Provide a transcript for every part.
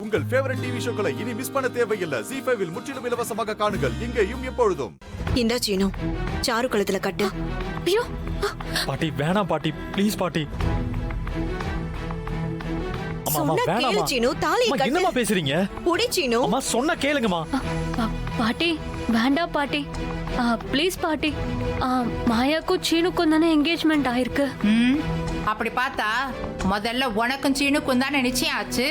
உங்கள் favourite TV ஷோக்களை இனி miss பண்ண தேவையில்லை. ZEE5 இல் முற்றிலும் இலவசமாக காணுங்கள். இங்கேயும் எப்பொழுதும். இந்த சீனு சாரு கழுத்துல கட்டு. ஐயோ பாட்டி வேணாம் பாட்டி, ப்ளீஸ் பாட்டி. அம்மா அம்மா சொன்னா கேளு வேணாம்மா. சீனு, தாலியை அம்மா, கட்டு. என்னம்மா பேசுறீங்க? புடி சீனு. அம்மா சொன்னா கேளுங்கம்மா. பாட்டி வேண்டாம் பாட்டி, ப்ளீஸ் பாட்டி. மாயாக்கும் சீனுக்கும் தானே என்கேஜ்மெண்ட் ஆயிருக்கு. அப்படி பார்த்தா முதல்ல உனக்கும் சீனுக்கும் தானே நிச்சயம் ஆச்சு.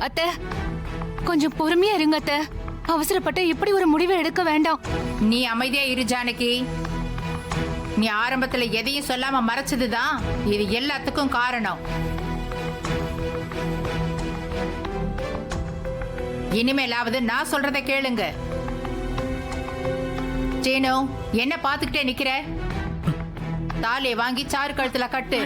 அத்தை கொஞ்சம் பொறுமையா இருங்க அத்தை. அவசரப்பட்டு இப்படி ஒரு முடிவை எடுக்க வேண்டாம். நீ அமைதியா இரு ஜானகி. நீ ஆரம்பத்துல எதையும் சொல்லாம மறைச்சதுதான் இது எல்லாத்துக்கும் காரணம். இனிமேலாவது நான் சொல்றத கேளுங்க. சீனு, என்ன பாத்துக்கிட்டே நிக்கிற? தாலியை வாங்கி சாரு கழுத்துல கட்டு.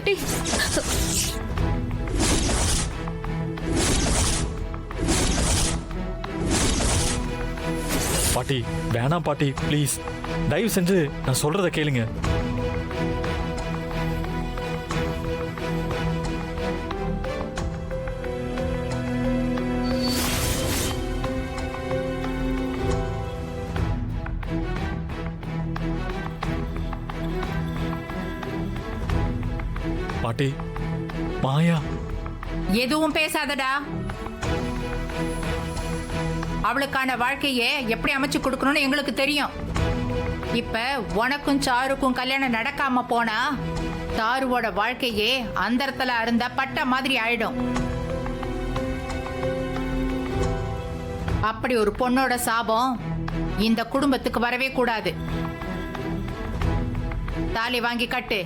பாட்டி வேணாம் பாட்டி, ப்ளீஸ் தயவு செஞ்சு நான் சொல்றத கேளுங்க. பாட்டி மாயா எதுவும் பேசாதடா. அவளுக்கான வாழ்க்கையை எப்படி அமைச்சு கொடுக்கணும்னு எங்களுக்கு தெரியும். இப்ப உனக்கும் சாருக்கும் கல்யாணம் நடக்காம போனா சாருவோட வாழ்க்கையே அந்தரத்துல அருந்த பட்ட மாதிரி ஆயிடும். அப்படி ஒரு பொண்ணோட சாபம் இந்த குடும்பத்துக்கு வரவே கூடாது. தாலி வாங்கி கட்டு.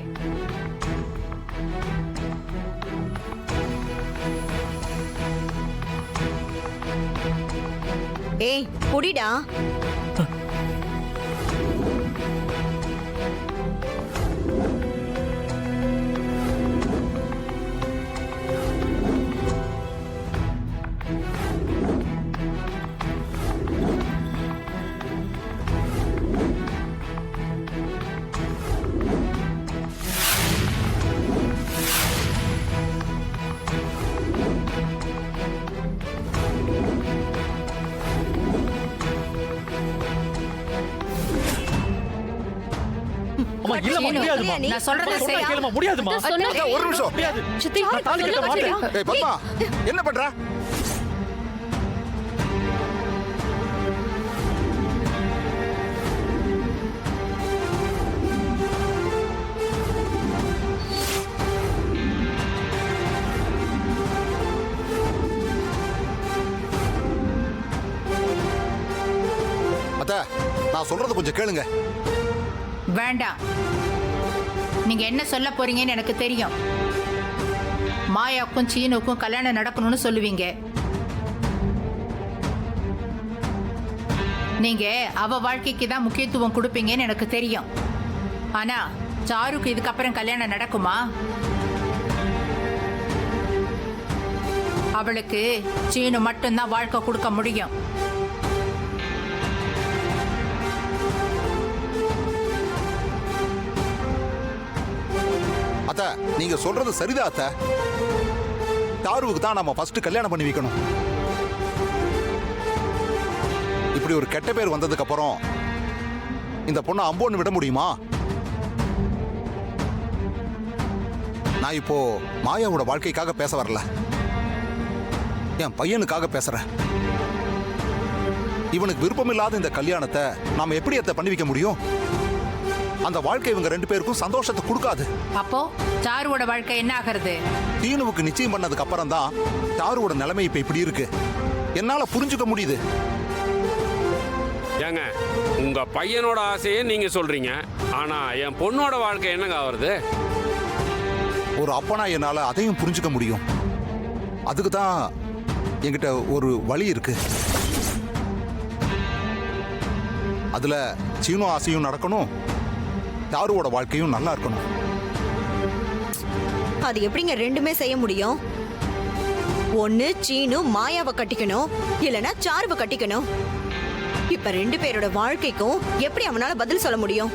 ஏய் புடிடா. அம்மா இல்லம்மா, முடியாதும்மா. நான் சொல்றத சொன்னா செய்யா. கேளும்மா, முடியாதும்மா. ஒரு நிமிஷம். முடியாது. சித்தி, நான் தாலி கட்ட மாட்டேன். ஏய் பத்மா, என்ன பண்ற? அத்த, நான் சொல்றது கொஞ்சம் கேளுங்க. வேண்டாம். நீங்க என்ன சொல்ல போறீங்கன்னு எனக்கு தெரியும். மாயாவுக்கும் சீனுக்கும் கல்யாணம் நடக்கணும்னு சொல்லுவீங்க. நீங்க அவ வாழ்க்கைக்கு தான் முக்கியத்துவம் கொடுப்பீங்கன்னு எனக்கு தெரியும். ஆனா சாருக்கு இதுக்கப்புறம் கல்யாணம் நடக்குமா? அவளுக்கு சீனு மட்டும்தான் வாழ்க்கை கொடுக்க முடியும். அத்த, நீங்க சொல்றது சரிதான் அத்த. தாருவுக்கு தான் நாம ஃபர்ஸ்ட் கல்யாணம் பண்ணி வைக்கணும். இப்படி ஒரு கெட்ட பேர் வந்ததுக்கு அப்புறம் இந்த பொண்ணை அம்போன்னு விட முடியுமா? நான் இப்போ மாயாவோட வாழ்க்கைக்காக பேச வரல, என் பையனுக்காக பேசுறேன். இவனுக்கு விருப்பமில்லாத இந்த கல்யாணத்தை நாம எப்படி அத்தை பண்ணி வைக்க முடியும்? அந்த வாழ்க்கை இவங்க ரெண்டு பேருக்கும் சந்தோஷத்தை கொடுக்காது. அப்போ சாருவோட வாழ்க்கை என்ன ஆகிறது? தீனுவுக்கு நிச்சயம் பண்ணதுக்கு அப்புறம் தான் சாருவோட நிலைமை இப்ப இப்படி இருக்கு. என்னால புரிஞ்சுக்க முடியுது. ஏங்க, உங்க பையனோட ஆசையை நீங்க சொல்றீங்க, ஆனா என் பொண்ணோட வாழ்க்கை என்னங்க ஆகுறது? ஒரு அப்பனா என்னால அதையும் புரிஞ்சுக்க முடியும். அதுக்கு தான் என்கிட்ட ஒரு வழி இருக்கு. அதுல சீனு ஆசையும் நடக்கணும், சாருவோட வாழ்க்கையும் நல்லா இருக்கணும். அது எப்படிங்க ரெண்டுமே செய்ய முடியும்? ஒண்ணு சீனு மாயாவை கட்டிக்கணும், இல்லனா சாருவை கட்டிக்கணும். இப்ப இப்ப 2 பேரோட வாழ்க்கைக்கும் எப்படி அவனால பதில் சொல்ல முடியும்?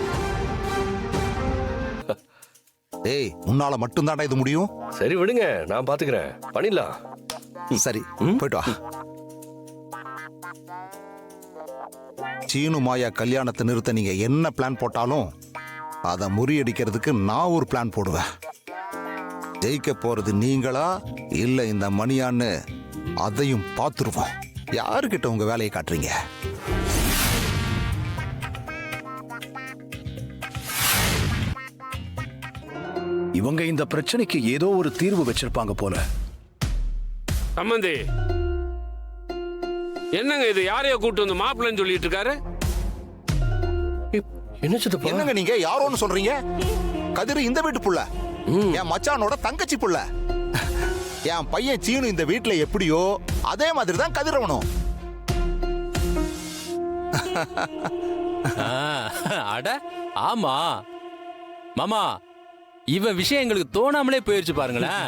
டேய் உன்னால மட்டும்தான்டா இது முடியும். சரி விடுங்க, நான் பாத்துக்கிறேன், பண்ணிடலாம். சரி போயிட்டு வா. சீனு மாயா கல்யாணத்தை நிறுத்த நீங்க என்ன பிளான் போட்டாலும் அதை முறியடிக்கிறதுக்கு நான் ஒரு பிளான் போடுவேன். ஜெயிக்க போறது நீங்களா இல்ல இந்த மணியான்னு அதையும் பார்த்துருவோம். யாருக்கிட்ட உங்க வேலையை காட்டுறீங்க? இவங்க இந்த பிரச்சனைக்கு ஏதோ ஒரு தீர்வு வச்சிருப்பாங்க போல. சம்பந்தி, என்னங்க இது? யாரையோ கூட்டு வந்து மாப்பிள்ளைன்னு சொல்லிட்டு இருக்காரு. என்ன சித்தப்பா? என்னங்க நீங்க யாரோன்னு சொல்றீங்க? கதிர் இந்த வீட்டு புள்ள, என் மச்சானோட தங்கச்சி புள்ள. என் பையன் சீனு இந்த வீட்டுல எப்படியோ அதே மாதிரி தான் கதிரவனும். அட ஆமா மாமா, இவன் விஷயம் எங்களுக்கு தோணாமலே போயிருச்சு பாருங்களேன்.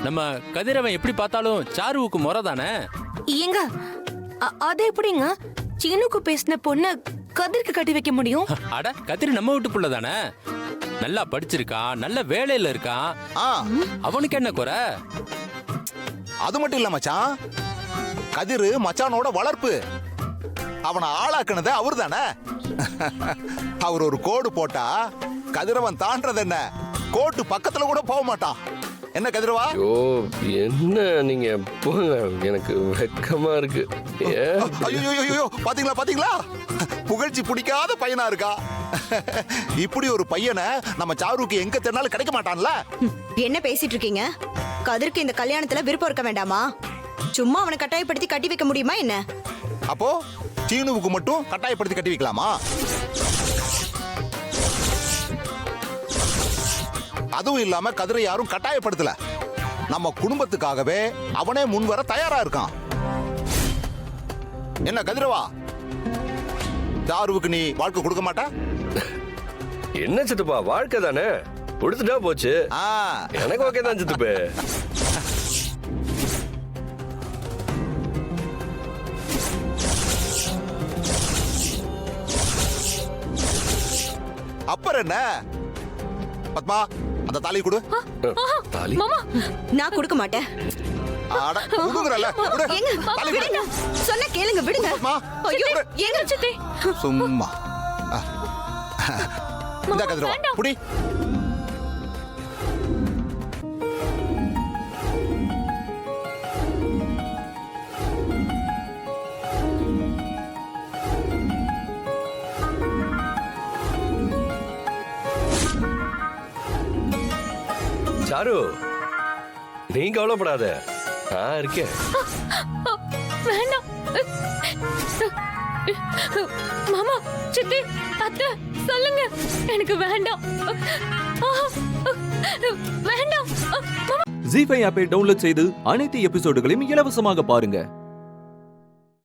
நம்ம கதிரவன் எப்படி பார்த்தாலும் சாருவுக்கு முறை தானே. ஏங்க அது எப்படிங்க சீனுக்கு பேசின பொண்ண கதிர்க்கு கட்டி வைக்க முடியும்? அட கதிர் நம்ம வீட்டு புள்ள தானே, நல்லா படிச்சிருக்கான், நல்ல வேலையில இருக்கான். அவனுக்கு என்ன குறை? அது மட்டும் இல்ல மச்சான், கதிர் மச்சானோட வளர்ப்பு. அவனை ஆளாக்குனது அவரு தானே. அவர் ஒரு கோடு போட்டா கதிரவன் தாண்டது என்ன, கோட்டு பக்கத்துல கூட போக மாட்டான். என்ன கதிரவா? ஓ என்ன நீங்க போங்க, எனக்கு வெக்கமா இருக்கு. ஐயோ பாத்தீங்களா பாத்தீங்களா, புகழ்ச்சி பிடிக்காத பையனா இருக்கா. இப்படி ஒரு பையனை நம்ம சாருவுக்கு எங்க தேடினாலும் கிடைக்க மாட்டான்ல. என்ன பேசிட்டு இருக்கீங்க? கதிர்க்கு இந்த கல்யாணத்துல விருப்பம் இருக்க வேண்டாமா? சும்மா அவனை கட்டாயப்படுத்தி கட்டி வைக்க முடியுமா என்ன? அப்போ சீனுவுக்கு மட்டும் கட்டாயப்படுத்தி கட்டி வைக்கலாமா? அதுவும் இல்லாம கதிரை யாரும் கட்டாயப்படுத்தல. நம்ம குடும்பத்துக்காகவே அவனே முன்வர தயாரா இருக்கான். என்ன கதிரவா, சாருவுக்கு நீ வாழ்க்கை கொடுக்க மாட்டா? என்ன சித்தப்பா, வாழ்க்கை தானே, கொடுத்துட்டா போச்சு. எனக்கு ஓகே தான் சித்தப்பு. அப்புறம் என்ன பத்மா, அந்த தாலி கொடு. தாலி நான் கொடுக்க மாட்டேன். அட கொடுங்கறல, கொடு. ஏங்க, தாலி கொடு. விடுங்க. சொன்னா கேளுங்க, விடுங்க. பத்மா, ஐயோ, ஏங்க சித்தி. சும்மா இந்த கதிரவா புடி. சாரு, நீ கவலைப்படாத, நான் இருக்கேன். வேண்டாம் மாமா, சித்தி, அத்தை சொல்லுங்க, எனக்கு வேண்டாம், வேண்டாம். ஜீ5 ஆப்பை டவுன்லோட் செய்து அனைத்து எபிசோடுகளையும் இலவசமாக பாருங்க.